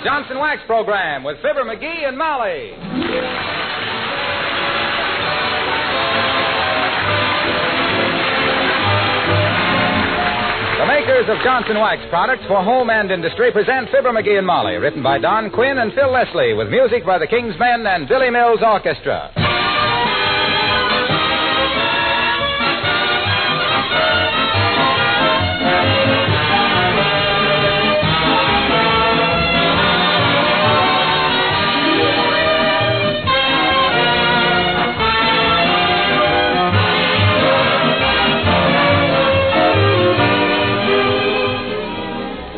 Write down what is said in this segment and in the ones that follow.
Johnson Wax Program with Fibber McGee and Molly. The makers of Johnson Wax products for home and industry present Fibber McGee and Molly, written by Don Quinn and Phil Leslie, with music by the King's Men and Billy Mills Orchestra.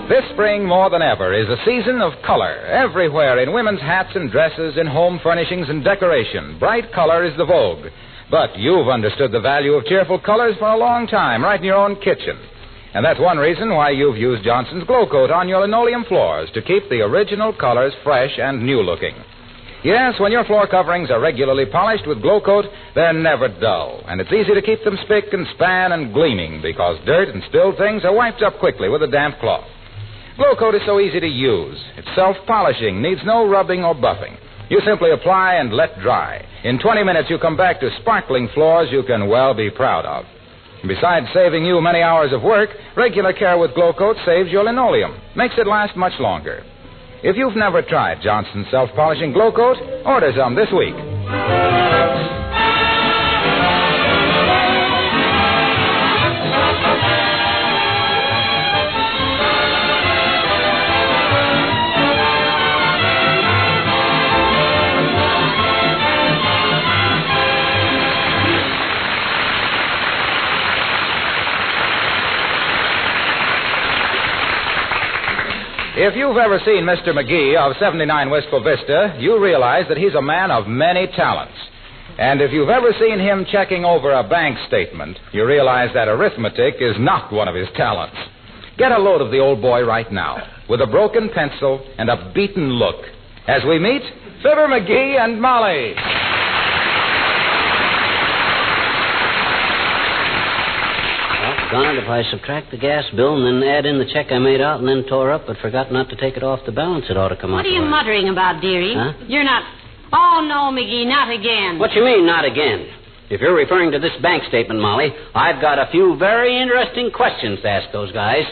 This spring, more than ever, is a season of color. Everywhere, in women's hats and dresses, in home furnishings and decoration, bright color is the vogue. But you've understood the value of cheerful colors for a long time, right in your own kitchen. And that's one reason why you've used Johnson's Glow Coat on your linoleum floors to keep the original colors fresh and new-looking. Yes, when your floor coverings are regularly polished with Glow Coat, they're never dull. And it's easy to keep them spick and span and gleaming because dirt and spilled things are wiped up quickly with a damp cloth. Glow Coat is so easy to use. It's self-polishing, needs no rubbing or buffing. You simply apply and let dry. In 20 minutes, you come back to sparkling floors you can well be proud of. Besides saving you many hours of work, regular care with Glow Coat saves your linoleum, makes it last much longer. If you've never tried Johnson's self-polishing Glow Coat, order some this week. If you've ever seen Mr. McGee of 79 Wistful Vista, you realize that he's a man of many talents. And if you've ever seen him checking over a bank statement, you realize that arithmetic is not one of his talents. Get a load of the old boy right now, with a broken pencil and a beaten look, as we meet Fibber McGee and Molly. Darned if I subtract the gas bill and then add in the check I made out and then tore up but forgot not to take it off the balance, it ought to come out. What are you muttering about, dearie? Huh? You're not... Oh, no, McGee, not again. What you mean, not again? If you're referring to this bank statement, Molly, I've got a few very interesting questions to ask those guys.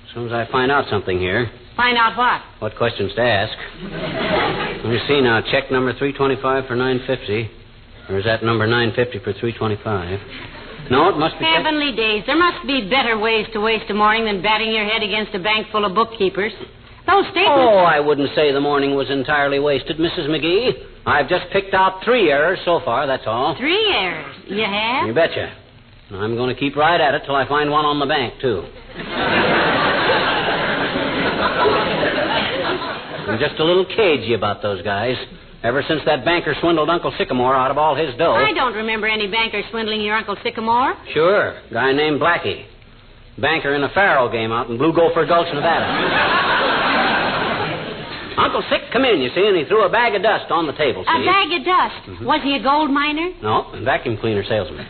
As soon as I find out something here. Find out what? What questions to ask. Let me see now. Check number 325 for $9.50. Or is that number 950 for $325? No, it must be... Heavenly days. There must be better ways to waste a morning than batting your head against a bank full of bookkeepers. Those statements... Oh, I wouldn't say the morning was entirely wasted, Mrs. McGee. I've just picked out 3 errors so far, that's all. 3 errors? You have? You betcha. I'm going to keep right at it till I find one on the bank, too. I'm just a little cagey about those guys. Ever since that banker swindled Uncle Sycamore out of all his dough. I don't remember any banker swindling your Uncle Sycamore. Sure. Guy named Blackie. Banker in a faro game out in Blue Gopher Gulch, Nevada. Uncle Sick come in, you see, and he threw a bag of dust on the table, see? A bag of dust? Mm-hmm. Was he a gold miner? No, a vacuum cleaner salesman.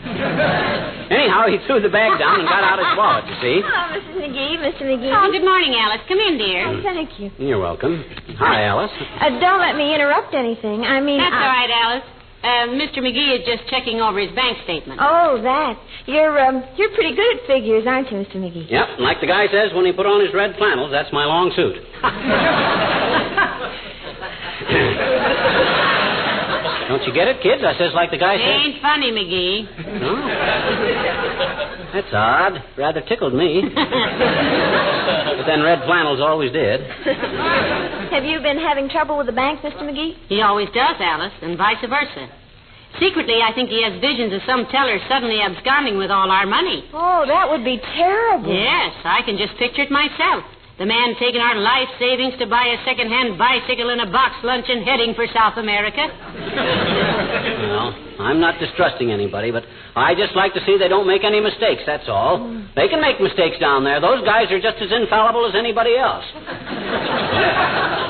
Anyhow, he threw the bag down and got out his wallet, you see. Oh, Mrs. McGee, Mr. McGee. Oh, good morning, Alice. Come in, dear. Oh, thank you. You're welcome. Hi, Alice. Don't let me interrupt anything. I mean... That's all right, Alice. Mr. McGee is just checking over his bank statement. Oh, that. You're pretty good at figures, aren't you, Mr. McGee? Yep, and like the guy says when he put on his red flannels, that's my long suit. Don't you get it, kids? I says like the guy says... Ain't funny, McGee. No? That's odd. Rather tickled me. But then red flannels always did. Have you been having trouble with the bank, Mr. McGee? He always does, Alice, and vice versa. Secretly, I think he has visions of some teller suddenly absconding with all our money. Oh, that would be terrible. Yes, I can just picture it myself. The man taking our life savings to buy a second-hand bicycle and a box lunch and heading for South America. Well, I'm not distrusting anybody, but I just like to see they don't make any mistakes, that's all. They can make mistakes down there. Those guys are just as infallible as anybody else.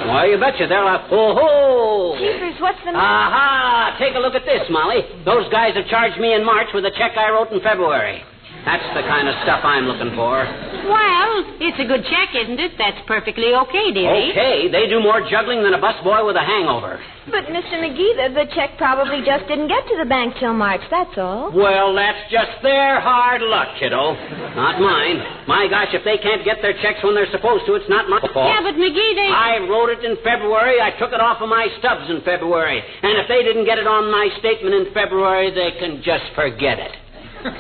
Why, you betcha. They're like, oh-ho! Jeepers, what's the matter? Aha! Take a look at this, Molly. Those guys have charged me in March with a check I wrote in February. That's the kind of stuff I'm looking for. Well, it's a good check, isn't it? That's perfectly okay, dearie. Okay, they do more juggling than a busboy with a hangover. But, Mr. McGee, the check probably just didn't get to the bank till March, that's all. Well, that's just their hard luck, kiddo. Not mine. My gosh, if they can't get their checks when they're supposed to, it's not my fault. Yeah, but McGee, I wrote it in February. I took it off of my stubs in February. And if they didn't get it on my statement in February, they can just forget it.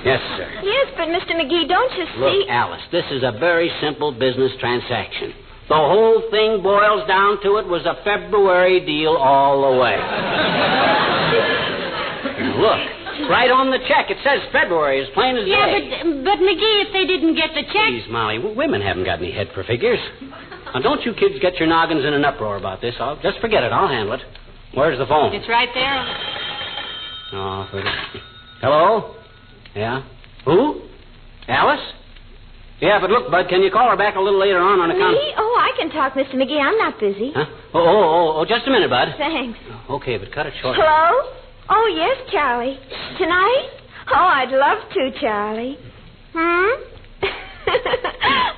Yes, sir. Yes, but, Mr. McGee, don't you see... Look, Alice, this is a very simple business transaction. The whole thing boils down to it was a February deal all the way. Look, right on the check, it says February, as plain as day. Yeah, but McGee, if they didn't get the check... Please, Molly, women haven't got any head for figures. Now, don't you kids get your noggins in an uproar about this. Just forget it. I'll handle it. Where's the phone? It's right there. Oh, hello? Yeah? Who? Alice? Yeah, but look, Bud, can you call her back a little later on account... Me? Oh, I can talk, Mr. McGee. I'm not busy. Huh? Oh, just a minute, Bud. Thanks. Okay, but cut it short. Hello? Oh, yes, Charlie. Tonight? Oh, I'd love to, Charlie.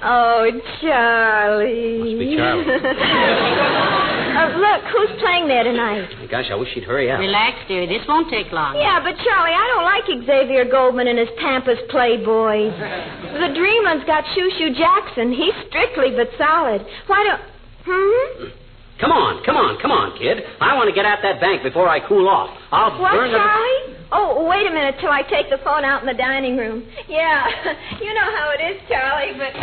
Oh, Charlie. Must be Charlie. Look, who's playing there tonight? My gosh, I wish she'd hurry up. Relax, dearie. This won't take long. Yeah, but Charlie, I don't like Xavier Goldman and his Pampas Playboys. The Dreamland's got Shoo Jackson. He's strictly but solid. Why don't... Come on, kid. I want to get at that bank before I cool off. I'll what, burn Charlie? Oh, wait a minute till I take the phone out in the dining room. Yeah, you know how it is, Charlie, but...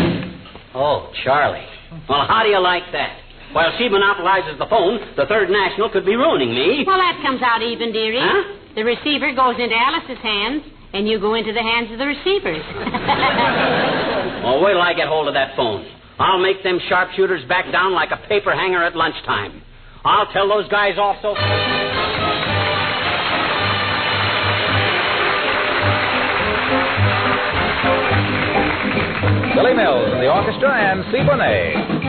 Oh, Charlie. Well, how do you like that? While she monopolizes the phone, the Third National could be ruining me. Well, that comes out even, dearie. Huh? The receiver goes into Alice's hands, and you go into the hands of the receivers. Well, wait till I get hold of that phone. I'll make them sharpshooters back down like a paper hanger at lunchtime. I'll tell those guys also... Billy Mills in the orchestra and C. Bonet.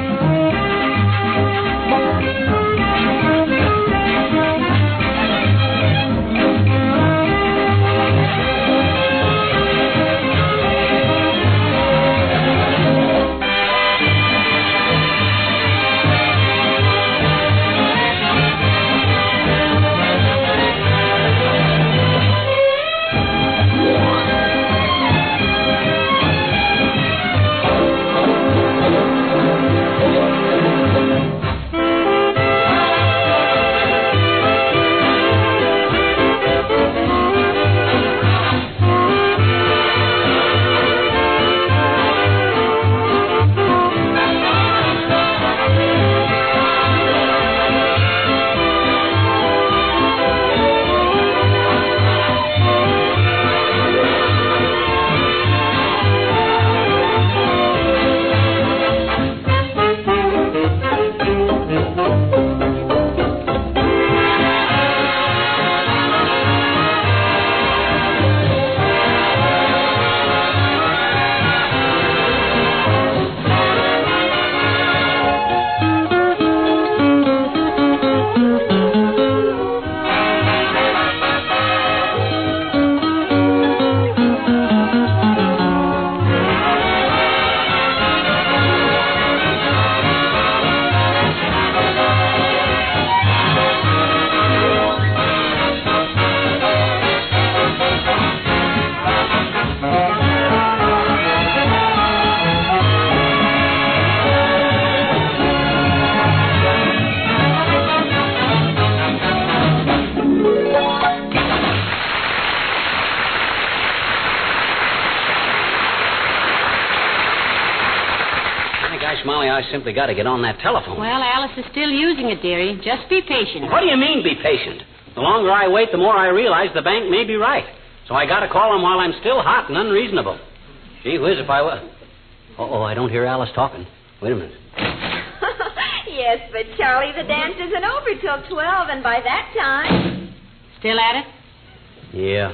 Molly, I simply got to get on that telephone. Well, Alice is still using it, dearie. Just be patient. What do you mean, be patient? The longer I wait, the more I realize the bank may be right. So I got to call them while I'm still hot and unreasonable. Gee whiz, if I were... Uh-oh, I don't hear Alice talking. Wait a minute. Yes, but, Charlie, the dance isn't over till 12, and by that time... Still at it? Yeah.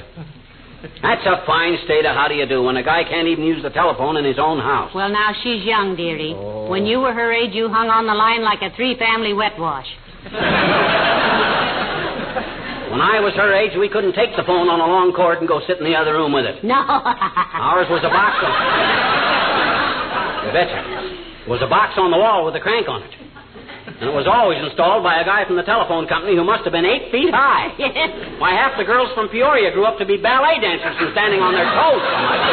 That's a fine state of how do you do when a guy can't even use the telephone in his own house. Well, now, she's young, dearie. Oh. When you were her age, you hung on the line like a 3-family wet wash. When I was her age, we couldn't take the phone on a long cord and go sit in the other room with it. No. Ours was a box on... You betcha. It was a box on the wall with a crank on it. And it was always installed by a guy from the telephone company who must have been 8 feet high. Why, half the girls from Peoria grew up to be ballet dancers from standing on their toes so much.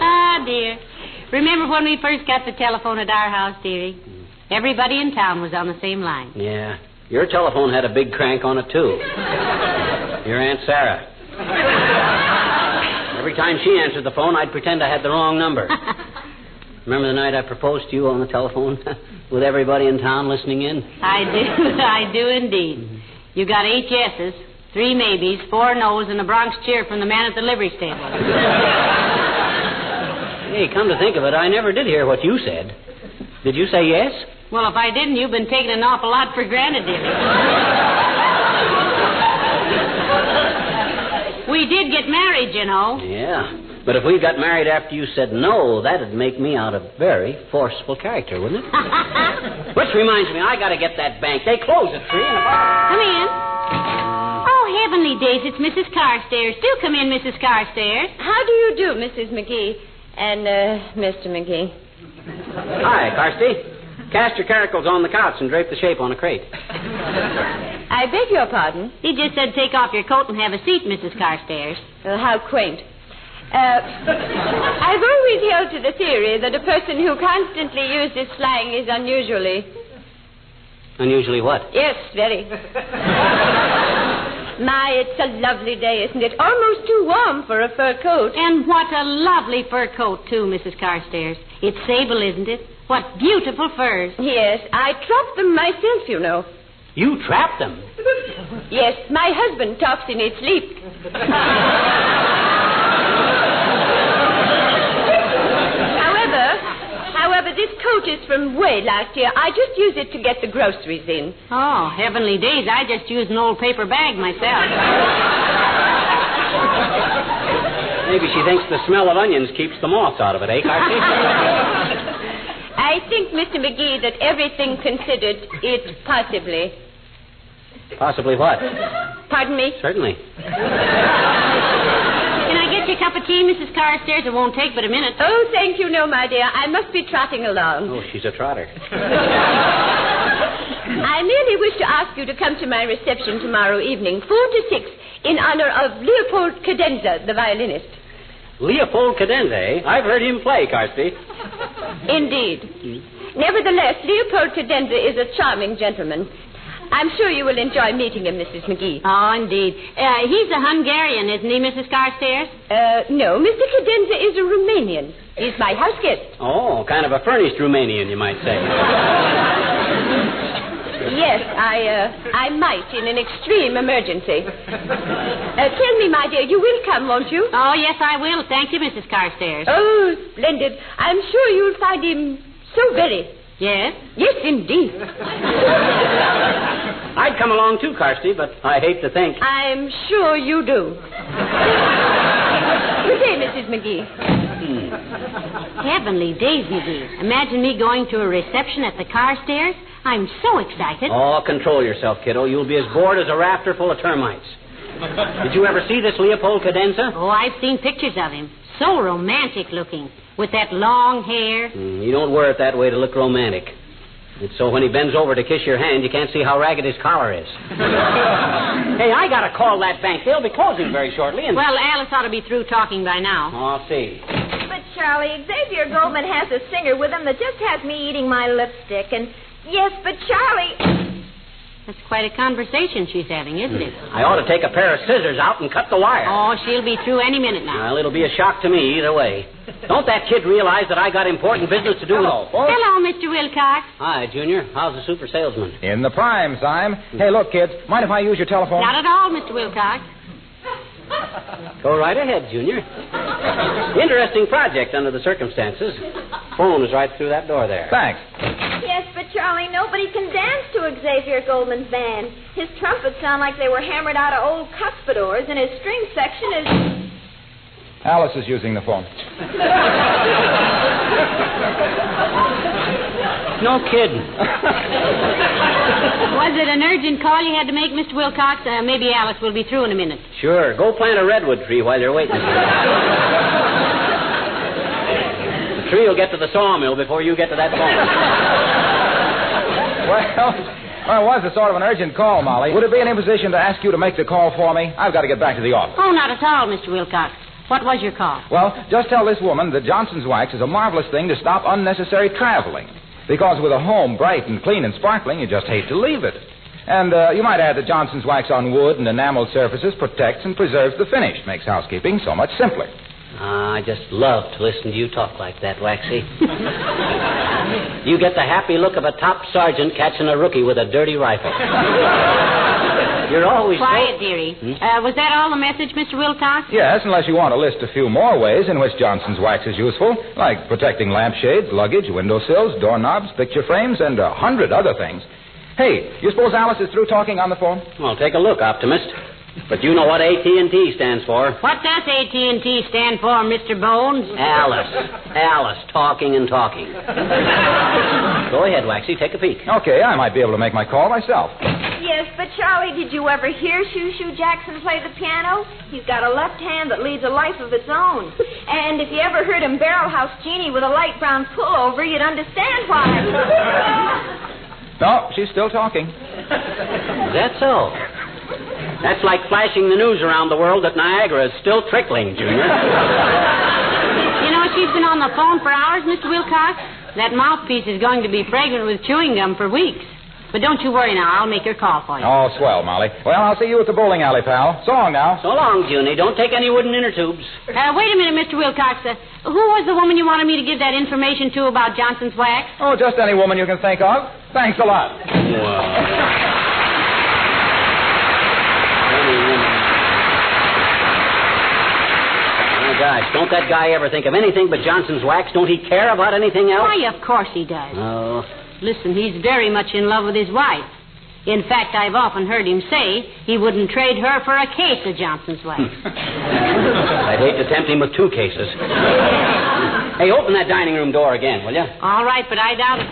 Ah, dear. Remember when we first got the telephone at our house, dearie? Everybody in town was on the same line. Yeah. Your telephone had a big crank on it, too. Your Aunt Sarah. Every time she answered the phone, I'd pretend I had the wrong number. Remember the night I proposed to you on the telephone with everybody in town listening in? I do indeed. You got 8 yeses, 3 maybes, 4 no's, and a Bronx cheer from the man at the livery stable. Hey, come to think of it, I never did hear what you said. Did you say yes? Well, if I didn't, you've been taking an awful lot for granted, dearie. We did get married, you know. Yeah. But if we got married after you said no, that'd make me out a very forceful character, wouldn't it? Which reminds me, I got to get that bank. They close at 3 in about... Come in. Oh, heavenly days, it's Mrs. Carstairs. Do come in, Mrs. Carstairs. How do you do, Mrs. McGee? And, Mr. McGee. Hi, Carsty. Cast your caracals on the couch and drape the shape on a crate. I beg your pardon? He just said take off your coat and have a seat, Mrs. Carstairs. How quaint. I've always held to the theory that a person who constantly uses slang is unusually... Unusually what? Yes, very. My, it's a lovely day, isn't it? Almost too warm for a fur coat. And what a lovely fur coat, too, Mrs. Carstairs. It's sable, isn't it? What beautiful furs. Yes, I trapped them myself, you know. You trapped them? Yes, my husband talks in his sleep. However, this coat is from way last year. I just use it to get the groceries in. Oh, heavenly days. I just use an old paper bag myself. Maybe she thinks the smell of onions keeps the moths out of it, eh, Carsty? I think, Mr. McGee, that everything considered, it possibly... Possibly what? Pardon me? Certainly. Can I get you a cup of tea, Mrs. Carstairs? It won't take but a minute. Oh, thank you, no, my dear. I must be trotting along. Oh, she's a trotter. I merely wish to ask you to come to my reception tomorrow evening, 4 to 6, in honor of Leopold Cadenza, the violinist. Leopold Cadenza, eh? I've heard him play, Carsty. Indeed. Nevertheless, Leopold Cadenza is a charming gentleman. I'm sure you will enjoy meeting him, Mrs. McGee. Oh, indeed. He's a Hungarian, isn't he, Mrs. Carstairs? No, Mr. Cadenza is a Romanian. He's my house guest. Oh, kind of a furnished Romanian, you might say. Yes, I might in an extreme emergency. Tell me, my dear, you will come, won't you? Oh, yes, I will. Thank you, Mrs. Carstairs. Oh, splendid. I'm sure you'll find him so very... Yes? Yes, indeed. I'd come along too, Carsty, but I hate to think. I'm sure you do. Good day, Mrs. McGee. Heavenly days, McGee. Imagine me going to a reception at the Carstairs. I'm so excited. Oh, control yourself, kiddo. You'll be as bored as a rafter full of termites. Did you ever see this Leopold Cadenza? Oh, I've seen pictures of him. So romantic looking. With that long hair. You don't wear it that way to look romantic. It's so when he bends over to kiss your hand, you can't see how ragged his collar is. Hey, I gotta call that bank. They'll be closing very shortly. And... Well, Alice ought to be through talking by now. I'll see. But, Charlie, Xavier Goldman has a singer with him that just has me eating my lipstick. And, yes, but, Charlie... That's quite a conversation she's having, isn't it? I ought to take a pair of scissors out and cut the wire. Oh, she'll be through any minute now. Well, it'll be a shock to me either way. Don't that kid realize that I got important business to do? Hello, folks. Hello, Mr. Wilcox. Hi, Junior. How's the super salesman? In the prime, Sime. Hey, look, kids. Mind if I use your telephone? Not at all, Mr. Wilcox. Go right ahead, Junior. Interesting project under the circumstances. Phone is right through that door there. Thanks. Yes, but, Charlie, nobody can dance to Xavier Goldman's band. His trumpets sound like they were hammered out of old cuspidors, and his string section is... Alice is using the phone. No kidding. Was it an urgent call you had to make, Mr. Wilcox? Maybe Alice will be through in a minute. Sure. Go plant a redwood tree while you're waiting. The tree will get to the sawmill before you get to that phone. Well, it was a sort of an urgent call, Molly. Would it be an imposition to ask you to make the call for me? I've got to get back to the office. Oh, not at all, Mr. Wilcox. What was your call? Well, just tell this woman that Johnson's Wax is a marvelous thing to stop unnecessary traveling. Because with a home bright and clean and sparkling, you just hate to leave it. And you might add that Johnson's Wax on wood and enameled surfaces protects and preserves the finish. Makes housekeeping so much simpler. I just love to listen to you talk like that, Waxy. You get the happy look of a top sergeant catching a rookie with a dirty rifle. You're always quiet, dearie. Was that all the message, Mr. Wilcox? Yes, unless you want to list a few more ways in which Johnson's Wax is useful, like protecting lampshades, luggage, windowsills, doorknobs, picture frames, and 100 other things. Hey, you suppose Alice is through talking on the phone? Well, take a look, optimist. But you know what AT&T stands for. What does AT&T stand for, Mr. Bones? Alice, talking and talking. Go ahead, Waxy, take a peek. Okay, I might be able to make my call myself. Yes, but Charlie, did you ever hear Shoo Shoo Jackson play the piano? He's got a left hand that leads a life of its own. And if you ever heard him barrel house Jeannie with a light brown pullover, you'd understand why. No, she's still talking. Is that so? That's like flashing the news around the world that Niagara is still trickling, Junior. You know, she's been on the phone for hours, Mr. Wilcox. That mouthpiece is going to be fragrant with chewing gum for weeks. But don't you worry now. I'll make your call for you. Oh, swell, Molly. Well, I'll see you at the bowling alley, pal. So long now. So long, Junie. Don't take any wooden inner tubes. Wait a minute, Mr. Wilcox. Who was the woman you wanted me to give that information to about Johnson's Wax? Oh, just any woman you can think of. Thanks a lot. Gosh, don't that guy ever think of anything but Johnson's Wax? Don't he care about anything else? Why, of course he does. Oh. Listen, he's very much in love with his wife. In fact, I've often heard him say he wouldn't trade her for a case of Johnson's Wax. I'd hate to tempt him with 2 cases. Hey, open that dining room door again, will you? All right, but I doubt it.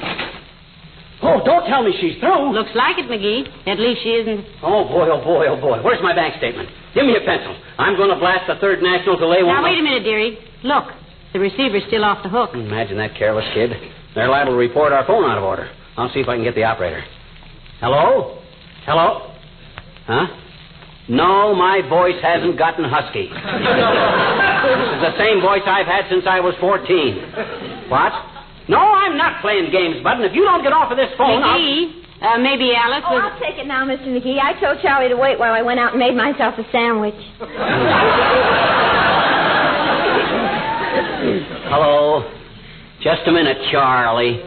Oh, don't tell me she's through. Looks like it, McGee. At least she isn't. Oh, boy, oh, boy, oh, boy. Where's my bank statement? Give me a pencil. I'm going to blast the Third National till they won't... Now, wait a minute, dearie. Look, the receiver's still off the hook. Imagine that careless kid. They're liable to report our phone out of order. I'll see if I can get the operator. Hello? Hello? Huh? No, my voice hasn't gotten husky. This is the same voice I've had since I was 14. What? No, I'm not playing games, Bud, and if you don't get off of this phone, McGee, maybe Alice was... I'll take it now, Mr. McGee. I told Charlie to wait while I went out and made myself a sandwich. Hello. Just a minute, Charlie.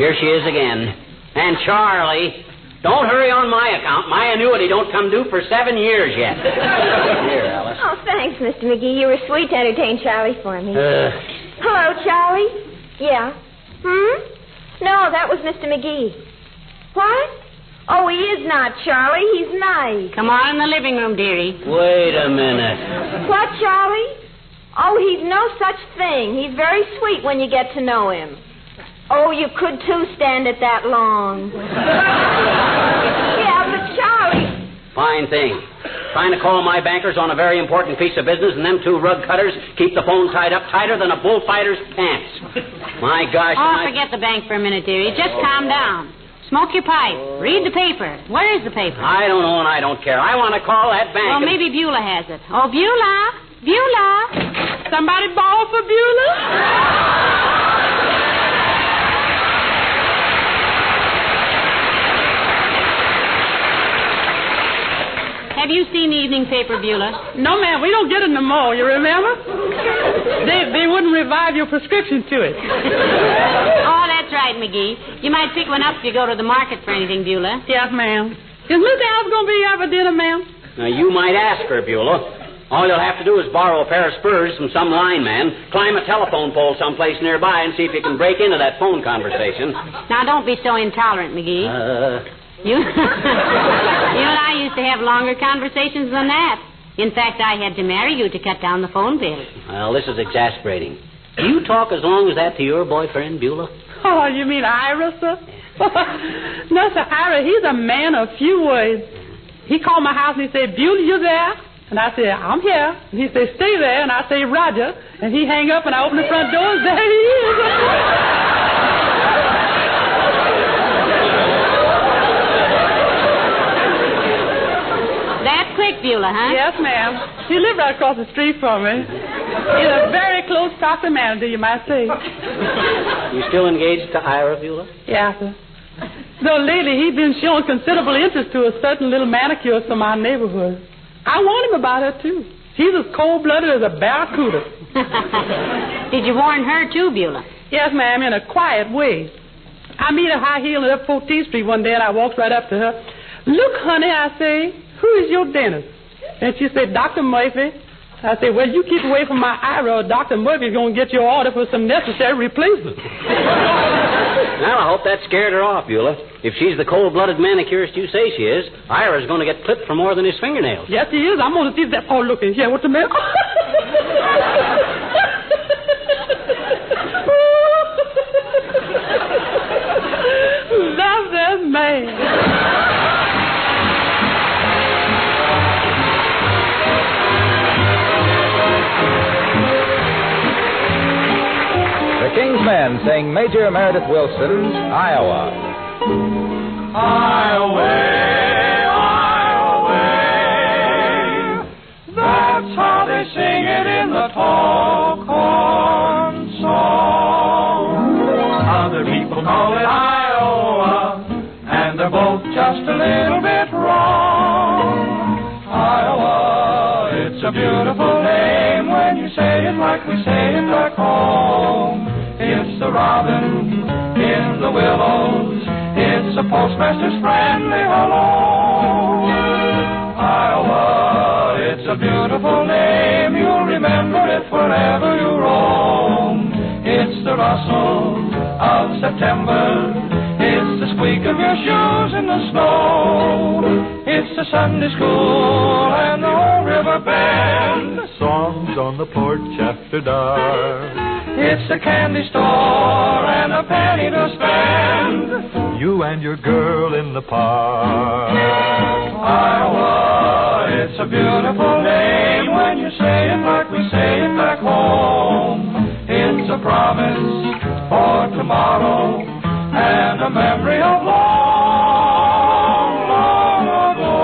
Here she is again. And Charlie, don't hurry on my account. My annuity don't come due for 7 years yet. Here, Alice. Oh, thanks, Mr. McGee. You were sweet to entertain Charlie for me. Hello, Charlie. Yeah. No, that was Mr. McGee. What? Oh, he is not, Charlie. He's nice. Come on in the living room, dearie. Wait a minute. What, Charlie? Oh, he's no such thing. He's very sweet when you get to know him. Oh, you could, too, stand it that long. Yeah, but Charlie... Fine thing. Trying to call my bankers on a very important piece of business, and them 2 rug cutters keep the phone tied up tighter than a bullfighter's pants. My gosh. Oh, forget the bank for a minute, dearie. Just calm down. Smoke your pipe. Read the paper. Where is the paper? I don't know, and I don't care. I want to call that bank. Well, maybe Beulah has it. Oh, Beulah. Beulah. Somebody ball for Beulah? Have you seen the evening paper, Beulah? No, ma'am. We don't get it no more, you remember? They wouldn't revive your prescription to it. Oh, that's right, McGee. You might pick one up if you go to the market for anything, Beulah. Yes, ma'am. Is Miss Alice going to be here for dinner, ma'am? Now, you might ask her, Beulah. All you'll have to do is borrow a pair of spurs from some lineman, climb a telephone pole someplace nearby, and see if you can break into that phone conversation. Now, don't be so intolerant, McGee. You and I used to have longer conversations than that. In fact, I had to marry you to cut down the phone bill. Well, this is exasperating. Do you talk as long as that to your boyfriend, Beulah? Oh, you mean Ira, sir? No, sir, Ira, he's a man of few words. He called my house and he said, Beulah, you there? And I said, I'm here. And he said, stay there. And I say, Roger. And he hang up and I open the front door and there he is. That's quick, Beulah, huh? Yes, ma'am. He lived right across the street from me. He's a very close proximity, you might say. You still engaged to Ira, Beulah? Yeah, sir. Though lately he's been showing considerable interest to a certain little manicurist from our neighborhood. I warned him about her, too. She's as cold-blooded as a barracuda. Did you warn her, too, Beulah? Yes, ma'am, in a quiet way. I meet her high-heeled up 14th Street one day, and I walked right up to her. Look, honey, I say, who is your dentist? And she said, Dr. Murphy. I said, well, you keep away from my Ira, or Dr. Murphy's going to get your order for some necessary replacement. Well, I hope that scared her off, Beulah. If she's the cold-blooded manicurist you say she is, Ira's going to get clipped for more than his fingernails. Yes, he is. I'm going to see that. Oh, look in here. What's the matter? Love that man. The King's Men sing Major Meredith Wilson's Iowa. Iowa, Iowa, that's how they sing it in the tall corn song. Other people call it Iowa, and they're both just a little bit wrong. Iowa, it's a beautiful name when you say it like we say it back home. It's the robin in the willows. It's the postmaster's friendly hello. Iowa, it's a beautiful name. You'll remember it wherever you roam. It's the rustle of September. It's the squeak of your shoes in the snow. It's the Sunday school and the old river bend. Songs on the porch after dark. It's the candy store and a penny to spend. You and your girl in the park. Iowa, it's a beautiful name when you say it like we say it back home. It's a promise for tomorrow and a memory of long, long ago.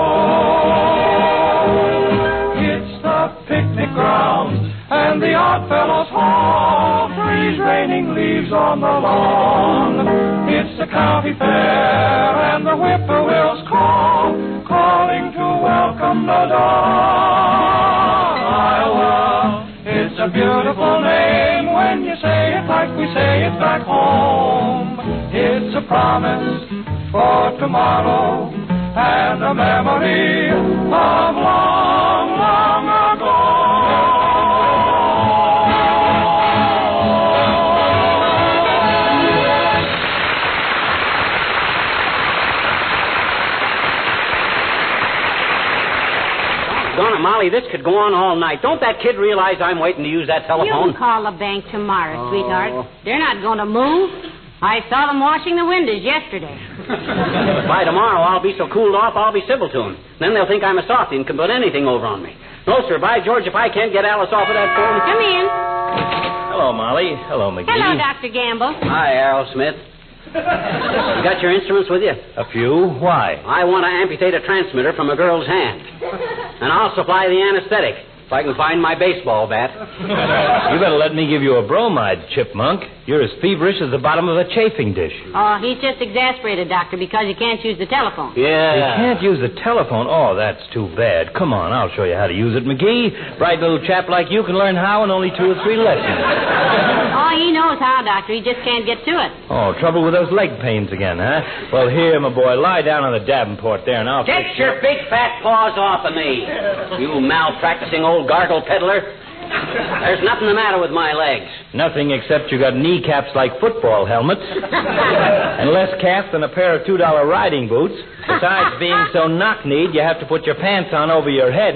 It's the picnic grounds and the Odd Fellows' Hall, trees raining leaves on the lawn. It's the county fair and the whippoorwills call, calling to welcome the dawn. Iowa, it's a beautiful name when you say it like we say it back home. It's a promise for tomorrow and a memory of long, long ago. Donna, Molly, this could go on all night. Don't that kid realize I'm waiting to use that telephone? You can call the bank tomorrow, sweetheart. They're not going to move. I saw them washing the windows yesterday. By tomorrow, I'll be so cooled off, I'll be civil to them. Then they'll think I'm a softy and can put anything over on me. No, sir, by George, if I can't get Alice off of that phone... Come in. Hello, Molly. Hello, McGee. Hello, Dr. Gamble. Hi, Errol Smith. You got your instruments with you? A few. Why? I want to amputate a transmitter from a girl's hand. And I'll supply the anesthetic, if I can find my baseball bat. You better let me give you a bromide, Chipmunk. You're as feverish as the bottom of a chafing dish. Oh, he's just exasperated, Doctor, because he can't use the telephone. Yeah. You can't use the telephone? Oh, that's too bad. Come on, I'll show you how to use it, McGee. Bright little chap like you can learn how in only 2 or 3 lessons. Oh, he knows how, Doctor. He just can't get to it. Oh, trouble with those leg pains again, huh? Well, here, my boy, lie down on the Davenport there, and I'll... Get your big fat paws off of me, you malpracticing old gargle peddler. There's nothing the matter with my legs. Nothing except you got kneecaps like football helmets. And less calf than a pair of $2 riding boots. Besides being so knock-kneed, you have to put your pants on over your head.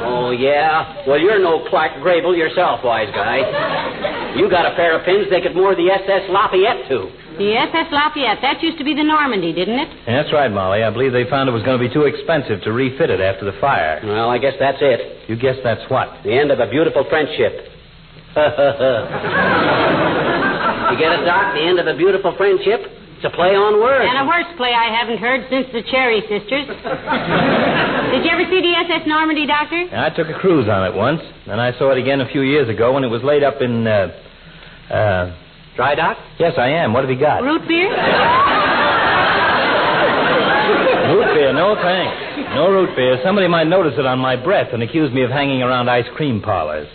Oh, yeah? Well, you're no Clark Grable yourself, wise guy. You got a pair of pins they could moor the SS Lafayette to. The SS Lafayette, that used to be the Normandy, didn't it? Yeah, that's right, Molly. I believe they found it was going to be too expensive to refit it after the fire. Well, I guess that's it. You guess that's what? The end of a beautiful friendship. You get it, Doc? The end of a beautiful friendship? It's a play on words. And a worse play I haven't heard since the Cherry Sisters. Did you ever see the SS Normandy, Doctor? Yeah, I took a cruise on it once, and I saw it again a few years ago when it was laid up in, Dry Dock? Yes, I am. What have you got? Root beer? Root beer, no thanks. No root beer. Somebody might notice it on my breath and accuse me of hanging around ice cream parlors.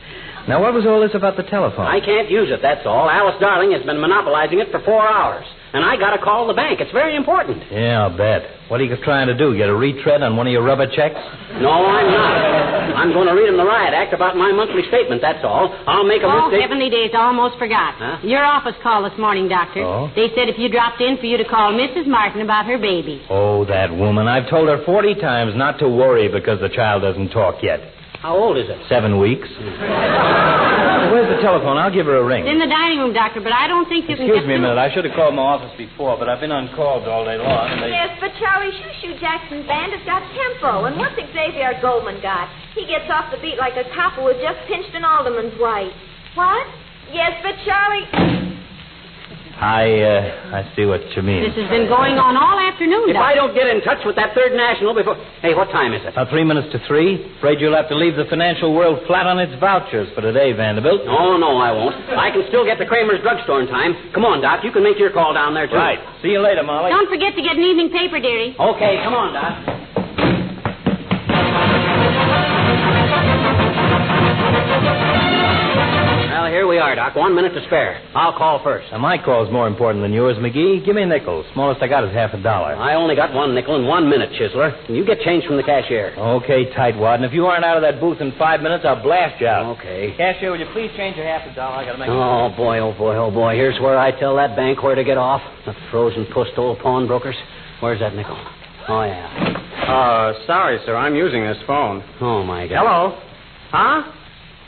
Now, what was all this about the telephone? I can't use it, that's all. Alice Darling has been monopolizing it for 4 hours. And I got to call the bank. It's very important. Yeah, I'll bet. What are you trying to do? Get a retread on one of your rubber checks? No, I'm not. I'm going to read them the riot act about my monthly statement, that's all. I'll make a mistake. Heavenly days, almost forgot. Huh? Your office called this morning, Doctor. Oh? They said if you dropped in for you to call Mrs. Martin about her baby. Oh, that woman. I've told her 40 times not to worry because the child doesn't talk yet. How old is it? 7 weeks. Where's the telephone? I'll give her a ring. It's in the dining room, Doctor, but I don't think you can Excuse get me a through. minute. I should have called my office before, but I've been on calls all day long. And Yes, but Charlie Shoo-Shoo Jackson's band has got tempo. And what's Xavier Goldman got? He gets off the beat like a cop who has just pinched an alderman's wife. What? Yes, but Charlie... I see what you mean. This has been going on all afternoon, If Doctor. I don't get in touch with that Third National before... Hey, what time is it? About 3 minutes to 3. Afraid you'll have to leave the financial world flat on its vouchers for today, Vanderbilt. No, I won't. I can still get to Kramer's drugstore in time. Come on, Doc. You can make your call down there, too. Right. See you later, Molly. Don't forget to get an evening paper, dearie. Okay, come on, Doc. Well, here we are, Doc. 1 minute to spare. I'll call first. Now, my call's more important than yours, McGee. Give me a nickel. Smallest I got is $50. I only got 1 nickel in 1 minute, Chisler. You get change from the cashier. Okay, tightwad. And if you aren't out of that booth in 5 minutes, I'll blast you out. Okay. Cashier, will you please change your $50? I gotta make Oh, boy, oh, boy, oh, boy. Here's where I tell that bank where to get off. The frozen pussed old pawnbrokers. Where's that nickel? Oh, yeah. Sorry, sir. I'm using this phone. Oh, my God. Hello? Huh?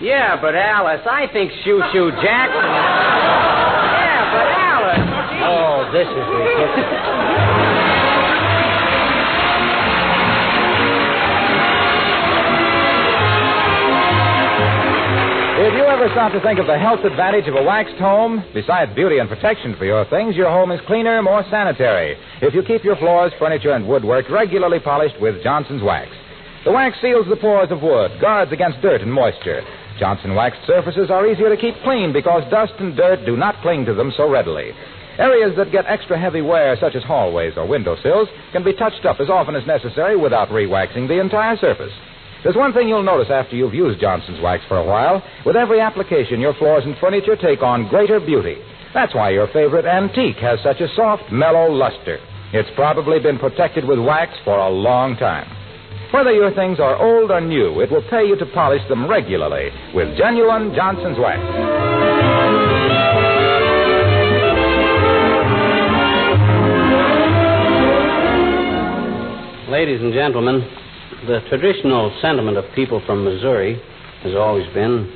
Yeah, but Alice, I think Shoo-Shoo Jackson. Yeah, but Alice. Oh, this is ridiculous. If you ever stop to think of the health advantage of a waxed home, besides beauty and protection for your things, your home is cleaner, more sanitary if you keep your floors, furniture, and woodwork regularly polished with Johnson's Wax. The wax seals the pores of wood, guards against dirt and moisture. Johnson waxed surfaces are easier to keep clean because dust and dirt do not cling to them so readily. Areas that get extra heavy wear, such as hallways or windowsills, can be touched up as often as necessary without re-waxing the entire surface. There's one thing you'll notice after you've used Johnson's Wax for a while. With every application, your floors and furniture take on greater beauty. That's why your favorite antique has such a soft, mellow luster. It's probably been protected with wax for a long time. Whether your things are old or new, it will pay you to polish them regularly with genuine Johnson's Wax. Ladies and gentlemen, the traditional sentiment of people from Missouri has always been,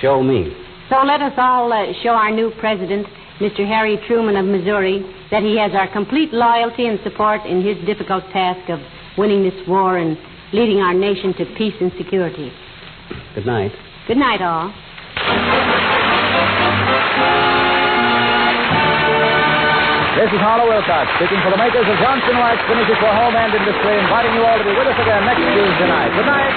show me. So let us all show our new president, Mr. Harry Truman of Missouri, that he has our complete loyalty and support in his difficult task of winning this war and leading our nation to peace and security. Good night. Good night, all. This is Harlow Wilcox, speaking for the makers of Johnson Wax Finishes for Home and Industry, inviting you all to be with us again next Tuesday night. Good night.